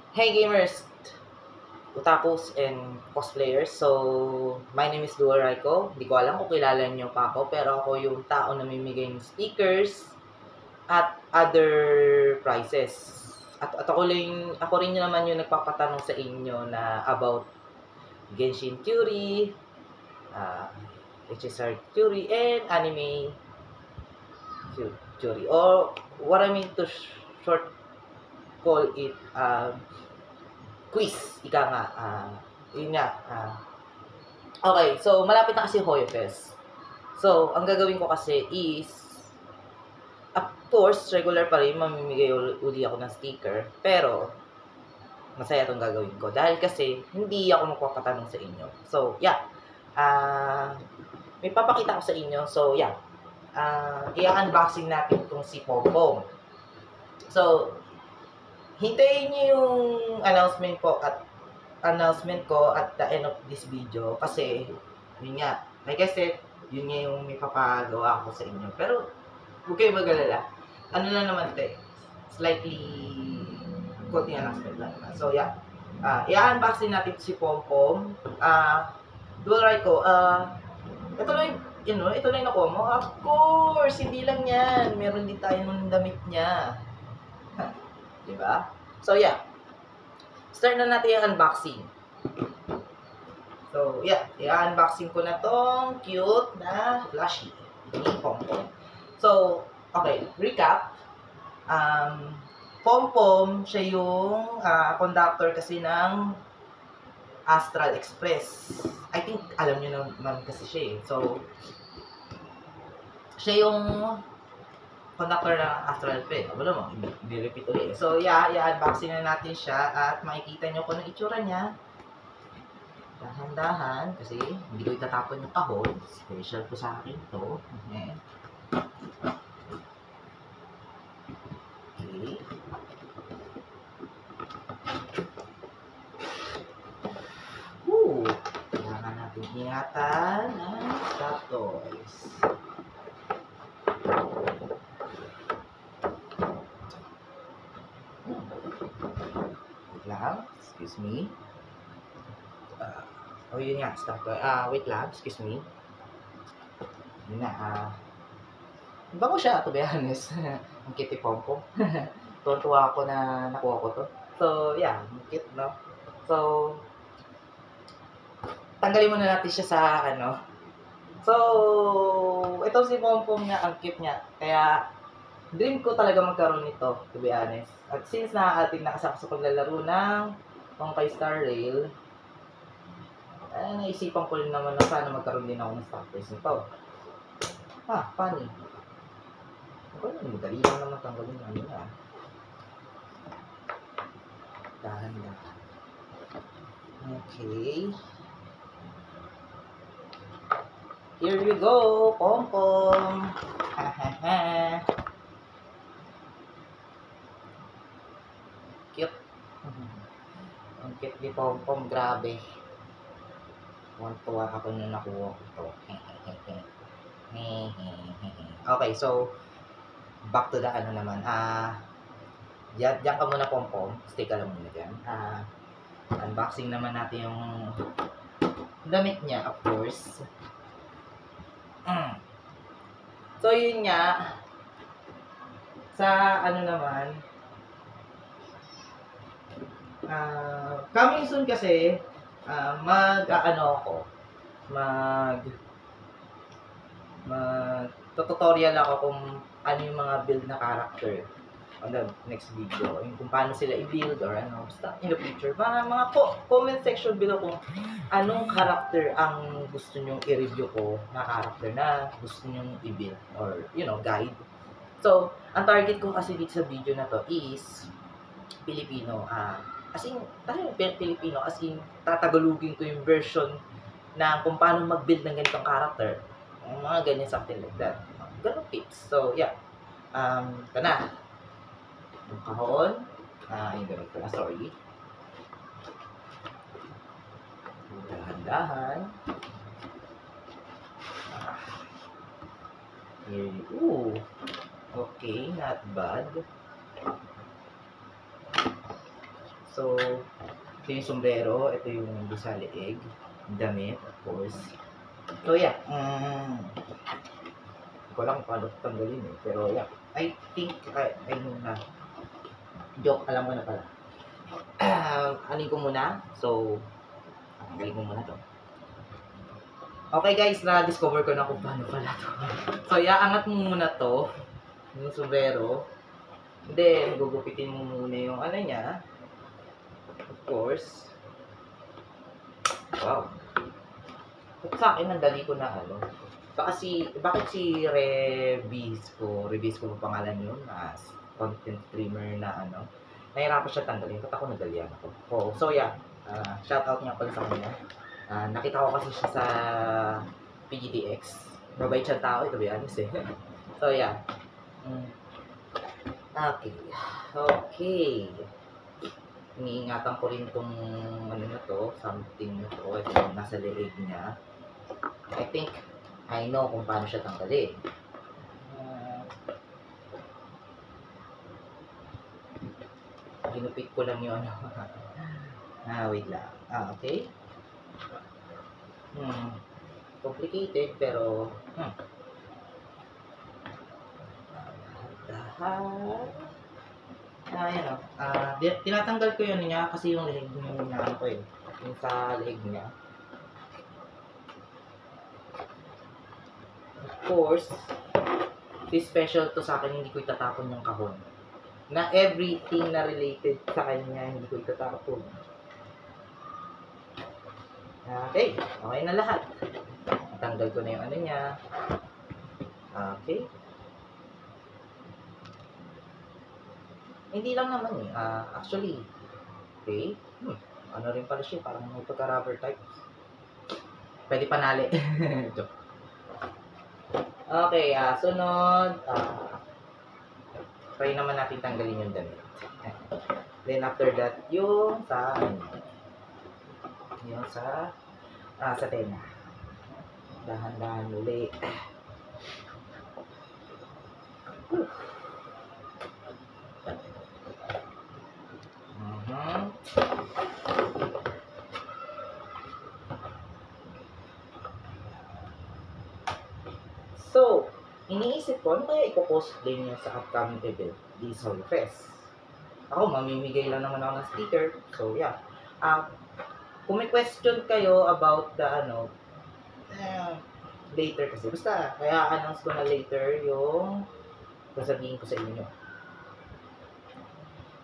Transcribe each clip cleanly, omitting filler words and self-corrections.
Hey gamers, otakus, and cosplayers. So, my name is Dua Raiko. Hindi ko alam kung kilala niyo pa ako, pero ako yung tao na namimigay ng stickers at other prizes. At ako rin naman yung nagpapatanong sa inyo na about Genshin Theory, uh, HSR Theory, and Anime Theory. Or what I mean to short call it quiz. Ika nga. Yun nga. Okay, so malapit na kasi Hoyo Fest. So, ang gagawin ko kasi is, of course, regular pa rin, mamimigay uli ako ng sticker. Pero, masaya itong gagawin ko. Dahil kasi, hindi ako magpapatanong sa inyo. So, yeah. May papakita ko sa inyo. So, yeah. I-unboxing natin itong si Pompom. So, hintayin niyo yung announcement ko at the end of this video kasi yun nga, like I said, yun nga yung may papagawa ko sa inyo. Pero huwag kayo mag-alala. Ano na naman te, slightly konting announcement lang naman. So yeah, i-unboxing natin si Pompom. Dual right ko, ito lang ito lang nakuha mo. Of course, hindi lang yan. Meron din tayo ng damit niya. Diba? So yeah, start na natin yung unboxing. So yeah, i-unboxing ko na tong cute na plushie ni Pompom. So, okay, recap. Pompom, siya yung conductor kasi ng Astral Express. I think alam niyo naman kasi siya eh. So, siya yung conductor ng Astral Express. Wala mo, i-repeat ulit. So, yeah, i-unboxing na natin siya at makikita nyo kung anong itsura niya. Dahan-dahan, kasi hindi ko itatapon yung kahon. Special po sa akin to. Okay. Kailangan natin ingatan ng Stop Toys. Wait lang, excuse me. Yun nga, Stop Toy. Wait lang, excuse me. Yun na, bago siya, to be honest. Ang cute ni Pompom. Tuwa ako na nakuha ko to. So, yeah, cute, no? So, tanggalin muna natin siya sa, So, ito si Pompom niya, ang cute niya. Kaya, dream ko talaga magkaroon nito, to be honest. At since ating nakasama sa paglalaro ng Honkai Star Rail, naisipan ko rin naman na sana magkaroon din ako ng stock price nito. Funny. Madali lang naman tanggalin yung ano niya. Dahan-dahan. Okay. Here we go, Pompom. Cute. Ang cute ni Pompom, grabe. Tuwa ako nung nakuha ko ito. Okay, so back to the naman. Diyan ka muna, Pompom. Stay ka lang muna dyan. Unboxing naman natin yung damit niya, of course. So, yun nga. Sa naman, coming soon kasi, tutorial ako kung ano yung mga build na character on the next video, yung kung paano sila i-build or basta in the future. Mga comment section below kung anong character ang gusto nyong i-review ko na character na gusto nyong i-build or, guide. So, ang target ko kasi dito sa video na to is Filipino. As in, Filipino, as in, tatagalugin ko yung version na kung paano mag-build ng ganitong character. Mga ganyan, something like that. Ganun tips. So, yeah. Ito na. Yung kahon. Yung ganun ko na, sorry. Dahan-dahan. Okay, not bad. So, ito yung sombrero, ito yung sa leeg, damit, of course. So, yeah. Hindi ko alam kung paano tanggalin eh. Pero, yeah. I think, I know na. Joke, alam ko na pala. Anin ko muna. So, tanggalin ko muna to. Okay guys, na-discover ko na kung paano pala to. So, iaangat mo muna to. Yung sombrero. Then, gugupitin mo muna yung ano niya. Of course. Wow. Sa akin, nandali ko na ano. Bakit si Revisco pa pangalan yun, as content streamer na ano, nahirapan siya tanggalin, ba't ako nagalian ako. So yeah, shoutout nga pala sa kanya. Nakita ko kasi siya sa PGTX. Mabait siyang tao, ito ba honest eh. So yeah. Okay. Iniingatan ko rin itong ano na to, something na to, ito yung nasa leeg niya. I think I know kung paano siya tanggalin. Ginupit ko lang yung ano. Wait lang. Okay. Complicated pero ayan o. Tinatanggal ko yun niya kasi yung leg niya ko eh. Yung sa leg niya. Of course, this special to sa akin, hindi ko itatapon yung kahon. Na everything na related sa kanya, hindi ko itatapon. Okay, okay na lahat. Tanggal ko na yung ano niya. Okay. Hindi lang naman eh. Actually, okay. Ano rin pala siya, parang may pagka-rubber type. Pwede panali. Joke. Okay, sunod. Try naman natin tanggalin yung damit. Then after that, yung sa sa tenga. Dahan-dahan uli. So, iniisip ko, ano kaya i-cosplay niya sa upcoming event, di Soul Fest? Ako, mamimigay lang naman ako ng sticker. So, yeah. Kung may question kayo about the, later kasi. Basta, kaya announce ko na later yung sasabihin ko sa inyo.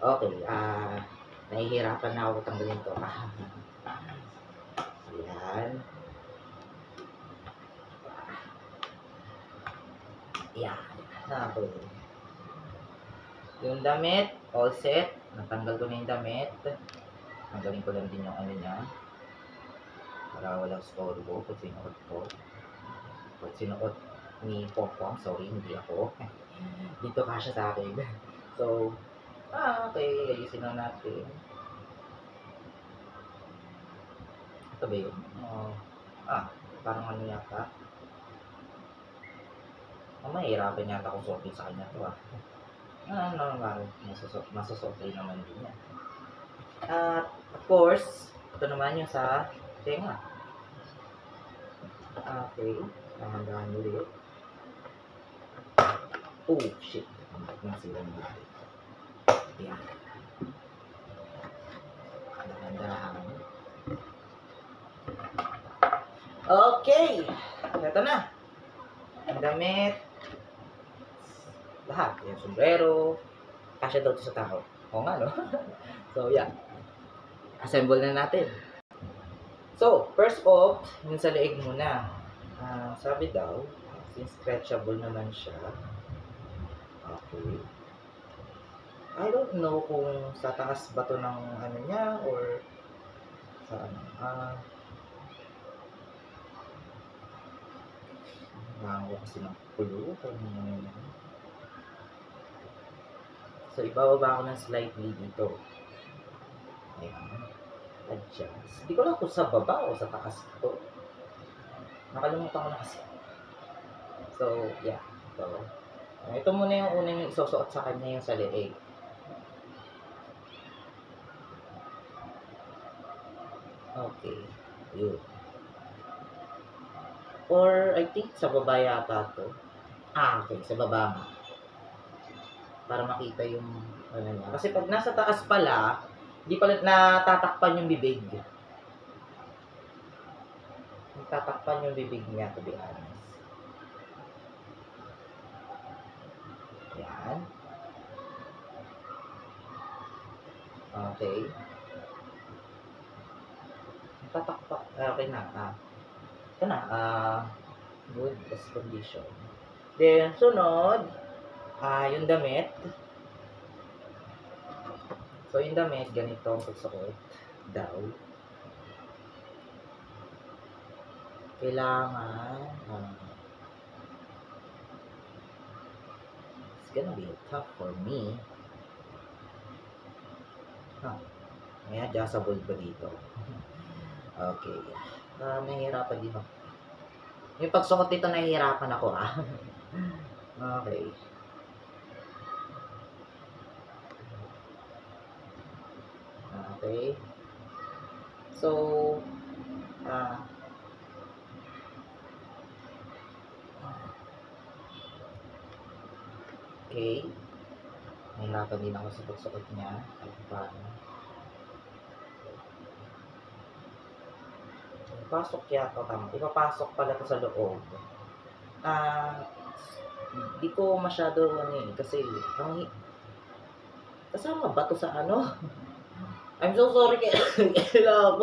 Okay, nahihirapan na ako tanggalin to. Ayan. Yan. Okay. Yung damit, all set. Natanggal ko na yung damit. Tanggalin ko lang din yung ano niya. Para walang storbo. Pag sinuot ko. Pag sinuot ni Popong. Sorry, hindi ako. Dito kasya sa akin. So, okay. Ayusin lang natin. Ito ba yun? Parang ano yata. Mahirapan yata akong suotin sa kanya ito masusukli naman din yan. Of course, ito naman yung sa tenga. Okay, dahan-dahan ulit. Oh, shit. Nasilang dito. Yan. Dahan-dahan. Okay, ito na. Ang damit. Lahat. Yung sombrero. Kasya daw ito sa tao. Oo nga, no? So, yeah. Assemble na natin. So, first off, yung sa leeg muna. Sabi daw, since stretchable naman siya. Okay. I don't know kung sa taas ba ito ng ano niya or sa ano. Ko kasi ng pulo. So, ibababa ko ng slightly dito. Ayan. Adjust. Hindi ko lang kung sa baba o sa taas ito. Nakalimutan ko na kasi. So, yeah. Ito muna yung unang yung isusuot sa kanya yung sa leeg. Okay. Yun. Or, I think, sa baba yata to. Okay. Sa baba nga. Para makita yung, ano niya. Kasi pag nasa taas pala, hindi pala natatakpan yung bibig. Natatakpan yung bibig niya, to be honest. Yan. Okay. Natatakpan. Okay na. Ito na. Good best condition. Then, sunod, yung damit. So, yung damit, ganito ang pagsuot daw. Kailangan, it's gonna be tough for me. May adjustable ba dito? Okay. Nahihirapan din ako. Yung pagsuot dito, nahihirapan ako, Okay. Okay. So, okay. Nahihirapan din ako sa pagsuot niya. Paano? Pasok yata tama. Ipapasok pala to sa loob. Di ko masyado kasi kasama ba to sa ano? I'm so sorry kailangan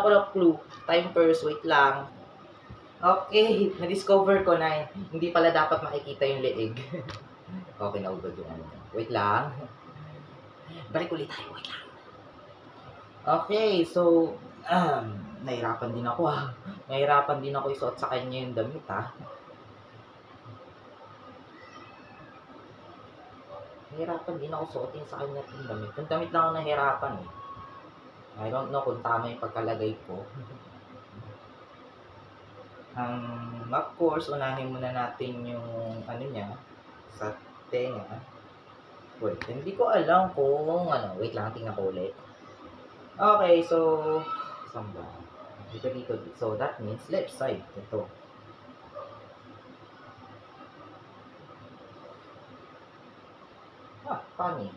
ko na clue. Time first, wait lang. Okay, na-discover ko na hindi pala dapat makikita yung leeg. Okay, naubad yung ano. Wait lang. Balik ulit tayo, wait lang. Okay, so nahirapan din ako Nahirapan din ako isuot sa kanya yung damit Nahirapan din ako suotin sa kanya yung damit. Yung damit lang ako nahirapan I don't know kung tama yung pagkalagay ko. Of course, unahin muna natin yung ano niya sa tenga. Wait, hindi ko alam kung ano. Wait lang, tingnan ko ulit. Okay, so saan ba? Dito. So, that means left side. Ito. Funny.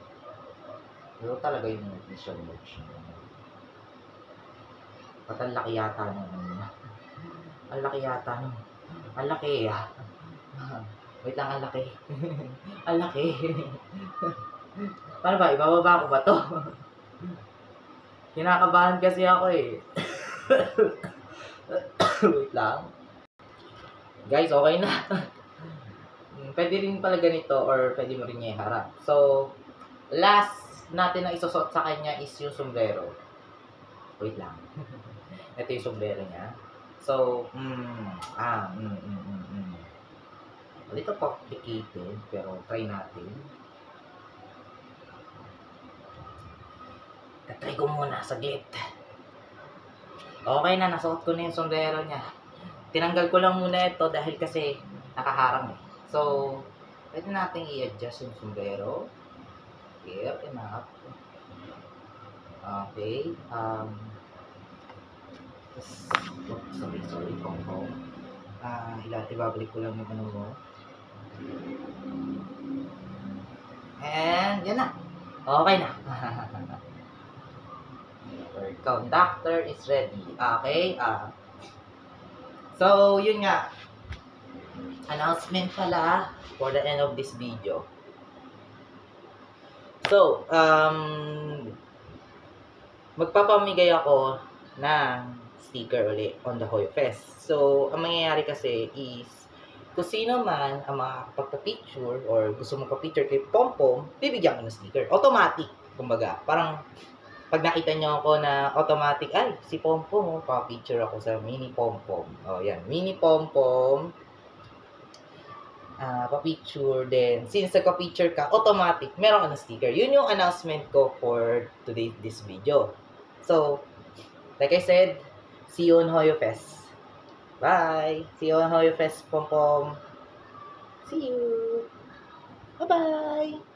Pero talaga yung visual motion. At ang laki yata ng ang laki yata ng ang laki Wait lang, ang laki. Ang laki. Paano ba? Ibababa ko ba to? Kinakabahan kasi ako Wait lang. Guys, okay na. Pwede rin pala ganito or pwede mo rin niya iharap. So, last natin na isusot sa kanya is yung sombrero. Wait lang. Ito yung sombrero niya. So, a little complicated, pero try natin. Try ko muna, saglit. Okay na, nasuot ko na yung sombrero niya. Tinanggal ko lang muna ito dahil kasi nakaharang So, pwede natin i-adjust yung sombrero. Here and up. Okay. Sorry, Pongpong. Ibabalik ko lang yung ano mo. And, yan na. Okay na. Our conductor is ready. Okay. So, yun nga. Announcement pala for the end of this video. So, magpapamigay ako ng sticker ulit on the Hoyo Fest. So, ang mangyayari kasi is, kung sino man ang makapagpa-picture or gusto mong pa-picture kay Pompom, bibigyan ko ng sticker. Automatic, kumbaga. Parang, pag nakita nyo ako na automatic, ay, si Pompom, pa-picture ako sa mini Pompom. Yan, mini Pompom. Pa-picture, then since nagpa-picture ka, automatic, meron ka ng sticker. Yun yung announcement ko for this video. So, like I said, see you on Hoyo Fest. Bye! See you on Hoyo Fest, Pompom. See you! Bye-bye!